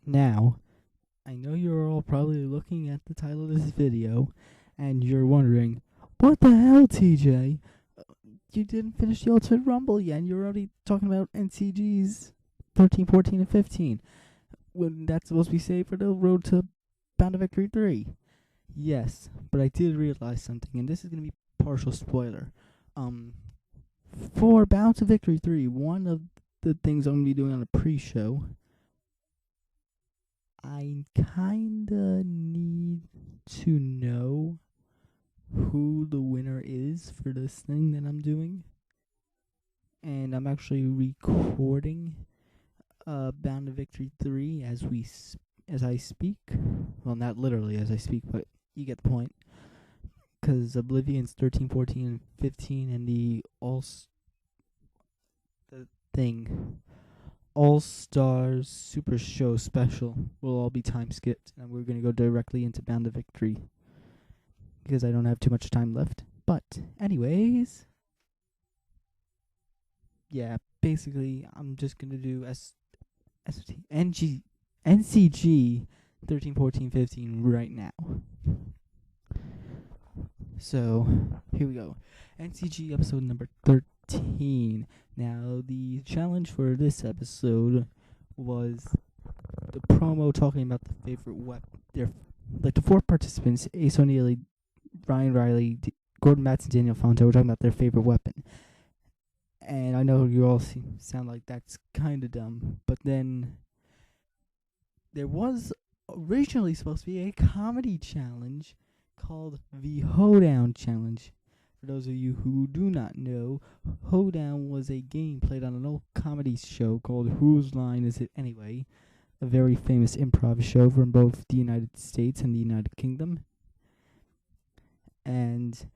Now, I know you're all probably looking at the title of this video, and you're wondering, what the hell, TJ? You didn't finish the Ultimate Rumble yet, and you're already talking about NCG's 13, 14, and 15. When that's supposed to be saved for the road to Bound to Victory 3. Yes, but I did realize something, and this is going to be partial spoiler. For Bound to Victory 3, one of the things I'm going to be doing on a pre-show, I kinda need to know who the winner is for this thing that I'm doing. And I'm actually recording Bound to Victory 3 as I speak. Well, not literally as I speak, but you get the point. Because Oblivion's 13, 14, and 15, and the All-Stars Super Show special will all be time skipped, and we're going to go directly into Bound to Victory because I don't have too much time left. But anyways, yeah, basically I'm just going to do NCG 13, 14, 15 right now. So, here we go. NCG episode number 13. Now, the challenge for this episode was the promo talking about the favorite weapon. The 4 participants, Ace O'Neil, Ryan Riley, Gordon Matz, and Daniel Fonto, were talking about their favorite weapon. And I know you all sound like that's kind of dumb, but then there was originally supposed to be a comedy challenge called the Hoedown Challenge. For those of you who do not know, Hoedown was a game played on an old comedy show called Whose Line Is It Anyway? A very famous improv show from both the United States and the United Kingdom. And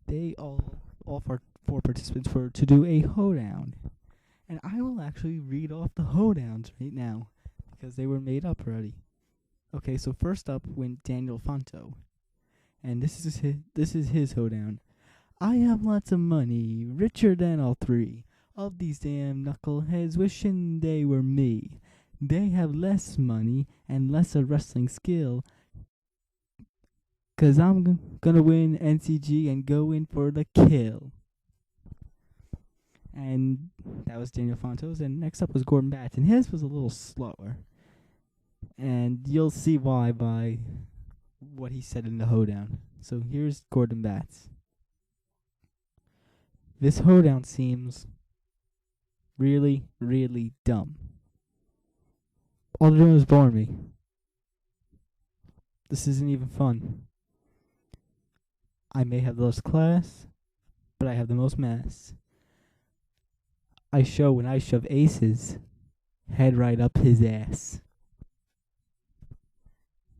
they all 4 participants were to do a hoedown. And I will actually read off the hoedowns right now, because they were made up already. Okay, so first up went Daniel Fonto. And this is his hoedown. I have lots of money, richer than all 3 of these damn knuckleheads wishing they were me. They have less money and lesser wrestling skill, 'cause I'm gonna win NCG and go in for the kill. And that was Daniel Fonto's, and next up was Gordon Batts, and his was a little slower. And you'll see why by what he said in the hoedown. So here's Gordon Batts. This hoedown seems really, really dumb. All they're doing is boring me. This isn't even fun. I may have the less class, but I have the most mass. I show when I shove aces, head right up his ass.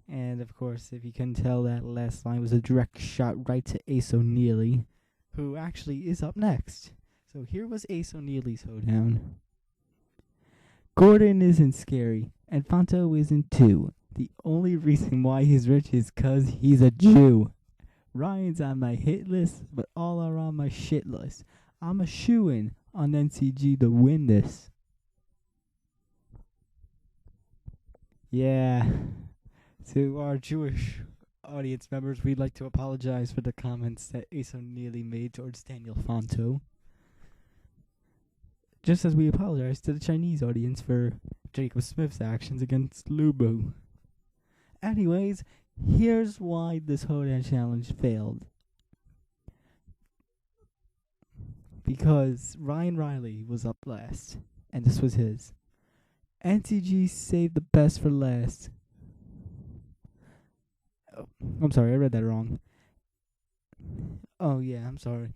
And of course, if you can tell, that last line was a direct shot right to Ace O'Neil, who actually is up next. So here was Ace O'Neil's hoedown. Gordon isn't scary, and Fonto isn't too. The only reason why he's rich is 'cause he's a Jew. Ryan's on my hit list, but all are on my shit list. I'm a shoo-in on NCG to win this. Yeah. To our Jewish audience members, we'd like to apologize for the comments that Ace O'Neil made towards Daniel Fonto. Just as we apologize to the Chinese audience for Jacob Smith's actions against Lubu. Anyways, here's why this hoedown challenge failed. Because Ryan Riley was up last, and this was his. NCG saved the best for last. Oh, I'm sorry, I read that wrong. Oh yeah, I'm sorry.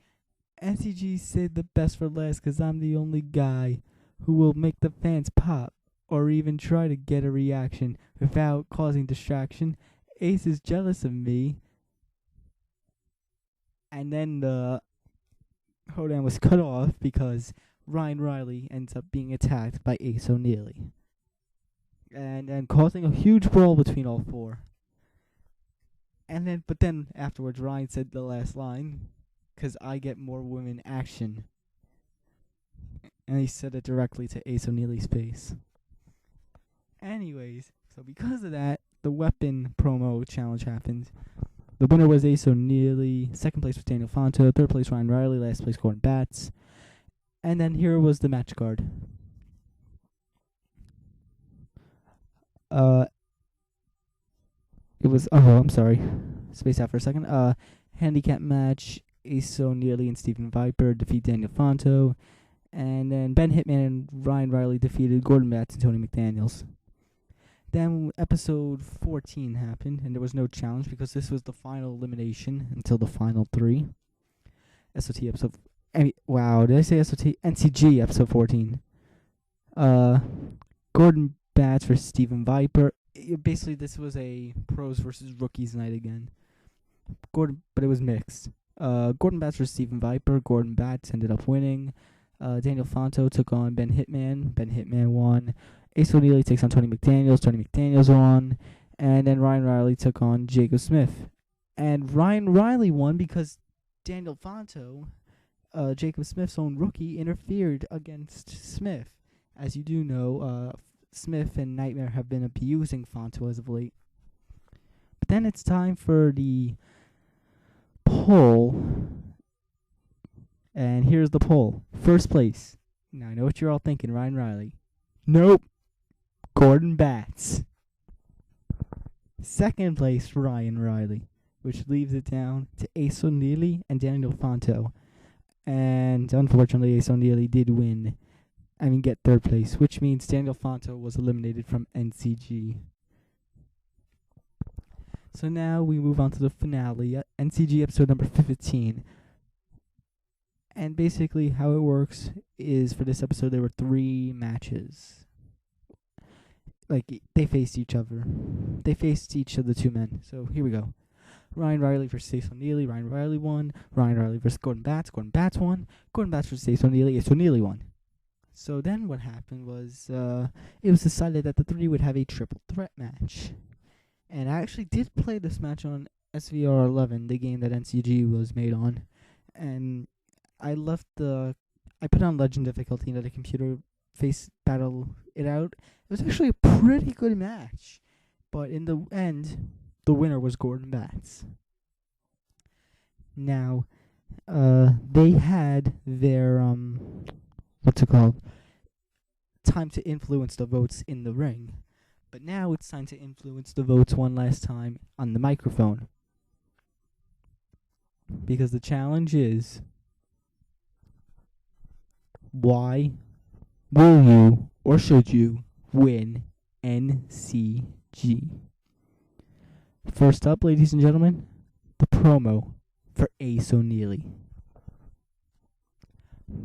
NCG saved the best for last 'cause I'm the only guy who will make the fans pop or even try to get a reaction without causing distraction. Ace is jealous of me. And then the hoedown was cut off because Ryan Riley ends up being attacked by Ace O'Neil. And causing a huge brawl between all 4. But then afterwards, Ryan said the last line, 'cause I get more women action. And he said it directly to Ace O'Neil's face. Anyways, So because of that, the weapon promo challenge happened. The winner was Ace O'Neilly. Second place was Daniel Fonto. Third place Ryan Riley. Last place Gordon Batts. And then here was the match card. It was I'm sorry. Space out for a second. Handicap match. Ace O'Neilly and Stephen Viper defeat Daniel Fonto. And then Ben Hitman and Ryan Riley defeated Gordon Batts and Tony McDaniels. Then episode 14 happened, and there was no challenge because this was the final elimination until the final 3. SOT episode... wow, did I say SOT? NCG episode 14. Gordon Batts versus Stephen Viper. Basically, this was a pros versus rookies night again. But it was mixed. Gordon Batts versus Stephen Viper. Gordon Batts ended up winning. Daniel Fonto took on Ben Hitman. Ben Hitman won. Ace O'Neilly takes on Tony McDaniels. Tony McDaniels won. And then Ryan Riley took on Jacob Smith. And Ryan Riley won because Daniel Fonto, Jacob Smith's own rookie, interfered against Smith. As you do know, Smith and Nightmare have been abusing Fonto as of late. But then it's time for the poll. And here's the poll. First place. Now I know what you're all thinking, Ryan Riley. Nope. Gordon Batts. Second place, Ryan Riley, which leaves it down to Ace O'Neilly and Daniel Fonto. And unfortunately, Ace O'Neilly did get third place, which means Daniel Fonto was eliminated from NCG. So now we move on to the finale, NCG episode number 15. And basically how it works is for this episode there were 3 matches. Like, they faced each other. They faced each of the 2 men. So here we go. Ryan Riley versus Ace O'Neilly. Ryan Riley won. Ryan Riley versus Gordon Batts. Gordon Batts won. Gordon Batts versus Ace O'Neilly. Ace O'Neilly won. So then what happened was it was decided that the 3 would have a triple threat match. And I actually did play this match on SVR 11, the game that NCG was made on. And I put on Legend difficulty and let the computer face battle it out. It was actually a pretty good match. But in the end, the winner was Gordon Batts. Now, they had their, time to influence the votes in the ring. But now it's time to influence the votes one last time on the microphone. Because the challenge is, why will you or should you win NCG? First up, ladies and gentlemen, the promo for Ace O'Neilly.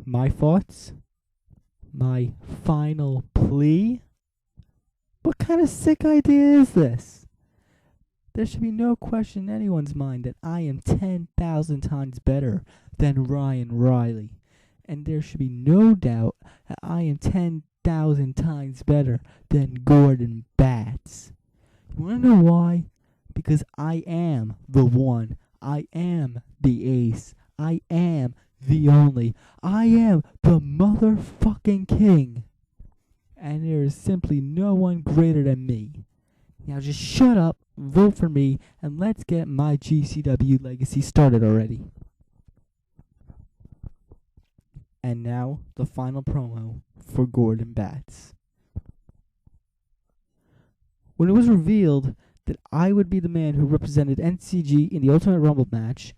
My thoughts? My final plea? What kind of sick idea is this? There should be no question in anyone's mind that I am 10,000 times better than Ryan Riley. And there should be no doubt that I am 10,000 times better than Gordon Batts. You want to know why? Because I am the one. I am the ace. I am the only. I am the motherfucking king. And there is simply no one greater than me. Now just shut up, vote for me, and let's get my GCW legacy started already. And now, the final promo for Gordon Batts. When it was revealed that I would be the man who represented NCG in the Ultimate Rumble match,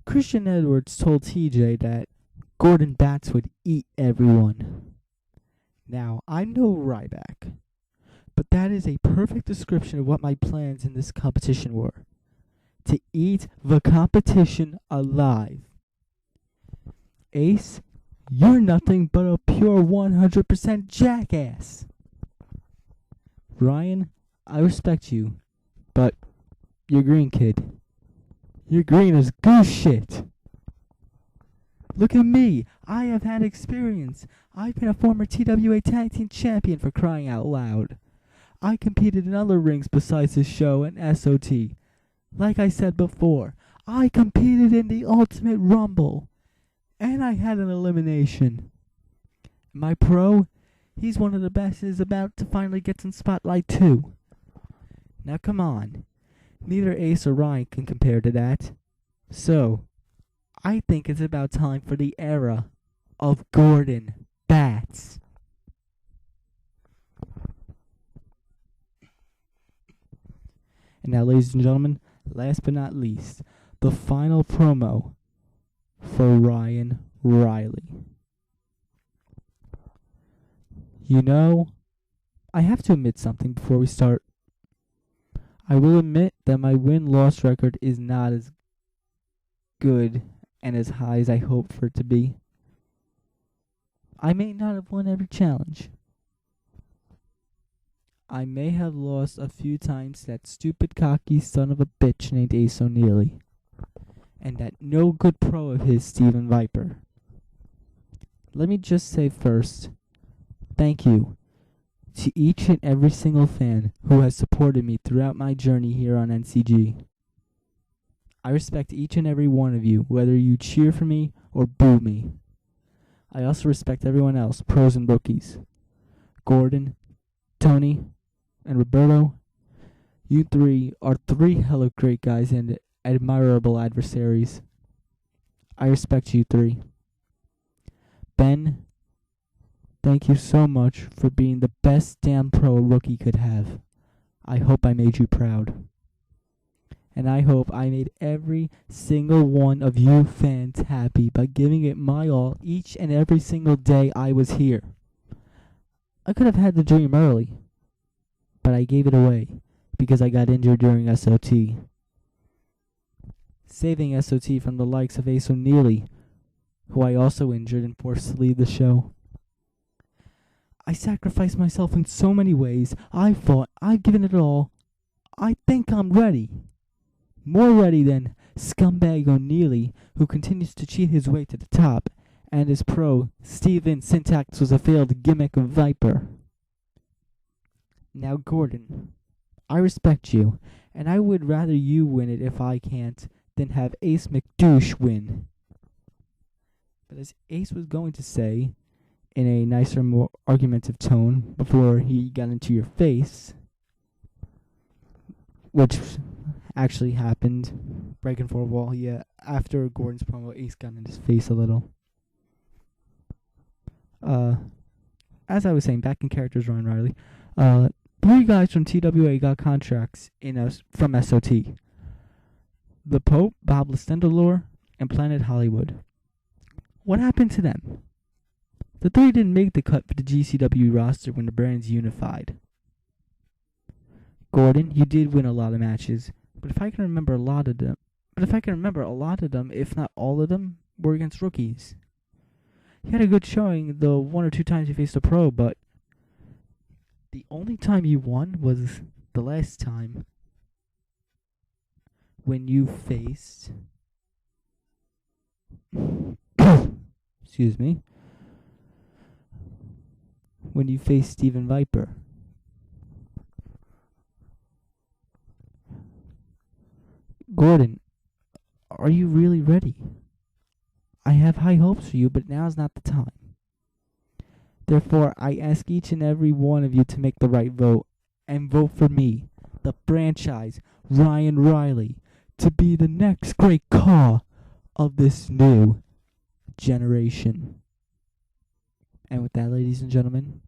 Christian Edwards told TJ that Gordon Batts would eat everyone. Now, I'm no Ryback, but that is a perfect description of what my plans in this competition were. To eat the competition alive. Ace, you're nothing but a pure 100% jackass. Ryan, I respect you, but you're green, kid. You're green as goose shit. Look at me. I have had experience. I've been a former TWA Tag Team Champion, for crying out loud. I competed in other rings besides this show and SOT. Like I said before, I competed in the Ultimate Rumble. And I had an elimination. My pro, he's one of the best and is about to finally get some spotlight too. Now come on. Neither Ace or Ryan can compare to that. So, I think it's about time for the era of Gordon Bats. And now, ladies and gentlemen, last but not least, the final promo for Ryan Riley. You know, I have to admit something before we start. I will admit that my win-loss record is not as good and as high as I hoped for it to be. I may not have won every challenge. I may have lost a few times to that stupid cocky son of a bitch named Ace O'Neilly, and that no good pro of his, Steven Viper. Let me just say first, thank you to each and every single fan who has supported me throughout my journey here on NCG. I respect each and every one of you, whether you cheer for me or boo me. I also respect everyone else, pros and rookies. Gordon, Tony, and Roberto, you three are three hella great guys and admirable adversaries. I respect you three. Ben, thank you so much for being the best damn pro a rookie could have. I hope I made you proud. And I hope I made every single one of you fans happy by giving it my all each and every single day I was here. I could have had the dream early, but I gave it away because I got injured during SOT. Saving SOT from the likes of Ace O'Neilly, who I also injured and forced to leave the show. I sacrificed myself in so many ways. I fought. I've given it all. I think I'm ready. More ready than scumbag O'Neilly, who continues to cheat his way to the top, and his pro, Steven Syntax, was a failed gimmick of Viper. Now, Gordon, I respect you, and I would rather you win it if I can't than have Ace McDouche win. But as Ace was going to say, in a nicer, more argumentative tone, before he got into your face, which actually happened, breaking fourth wall, yeah, after Gordon's promo, Ace got in his face a little. As I was saying, back in characters, Ryan Riley, 3 guys from TWA got contracts from SOT. The Pope, Bob Lestendalore, and Planet Hollywood. What happened to them? The 3 didn't make the cut for the GCW roster when the brands unified. Gordon, you did win a lot of matches, but if I can remember a lot of them, if not all of them, were against rookies. You had a good showing the 1 or 2 times you faced a pro, but the only time you won was the last time when you faced excuse me, when you faced Steven Viper. Gordon, are you really ready? I have high hopes for you, but now's not the time. Therefore, I ask each and every one of you to make the right vote, and vote for me, the franchise, Ryan Riley, to be the next great car of this new generation. And with that, ladies and gentlemen,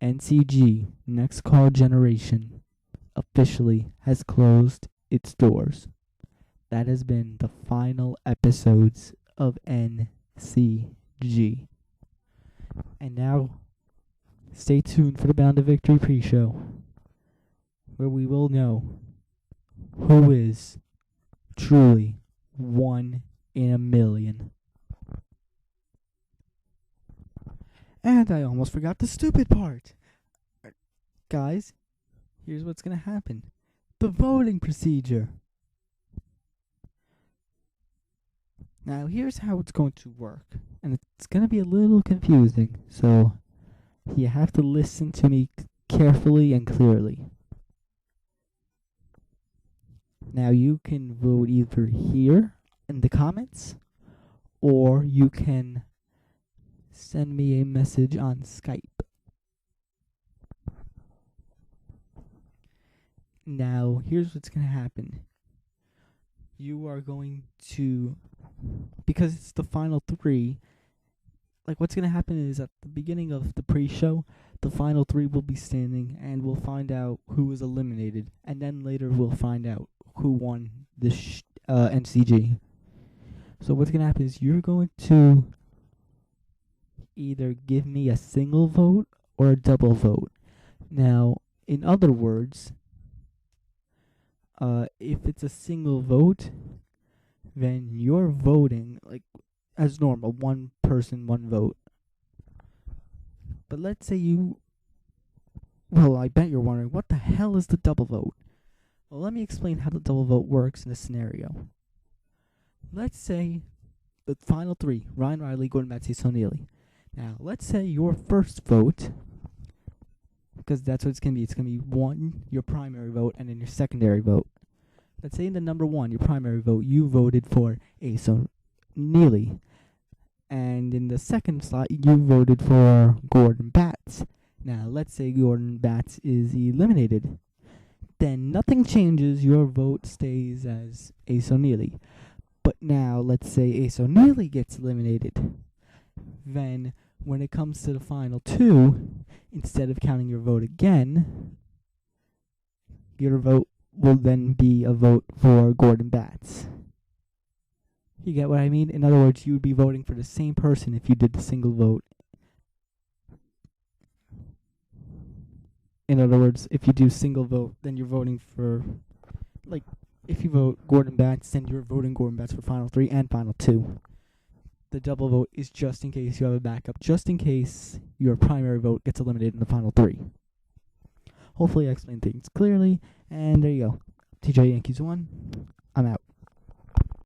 NCG, Next Car Generation, officially has closed its doors. That has been the final episodes of NCG. And now, stay tuned for the Bound to Victory pre-show, where we will know who is truly 1 in a million. And I almost forgot the stupid part. Guys, here's what's going to happen. The voting procedure. Now, here's how it's going to work. And it's going to be a little confusing, so you have to listen to me carefully and clearly. Now, you can vote either here in the comments, or you can send me a message on Skype. Now, here's what's going to happen. You are going to, because it's the final three, like what's going to happen is at the beginning of the pre-show, the final three will be standing and we'll find out who was eliminated. And then later we'll find out who won the NCG. So what's going to happen is you're going to either give me a single vote or a double vote. Now, in other words, if it's a single vote, then you're voting like as normal, one person, one vote. But let's say I bet you're wondering, what the hell is the double vote? Well, let me explain how the double vote works in a scenario. Let's say the final three, Ryan Riley, Gordon Batts, Ace O'Neilly. Now, let's say your first vote, because that's what it's going to be. It's going to be one, your primary vote, and then your secondary vote. Let's say in the number one, your primary vote, you voted for Ace O'Neilly. And in the second slot, you voted for Gordon Batts. Now, let's say Gordon Batts is eliminated. Then nothing changes. Your vote stays as Ace O'Neilly. But now, let's say Ace O'Neilly gets eliminated. Then, when it comes to the final two, instead of counting your vote again, your vote will then be a vote for Gordon Batts. You get what I mean? In other words, you would be voting for the same person if you did the single vote. In other words, if you do single vote, then you're voting for, like, if you vote Gordon Batts, then you're voting Gordon Batts for final three and final two. The double vote is just in case you have a backup, just in case your primary vote gets eliminated in the final three. Hopefully I explained things clearly, and there you go. TJ Yankees 1,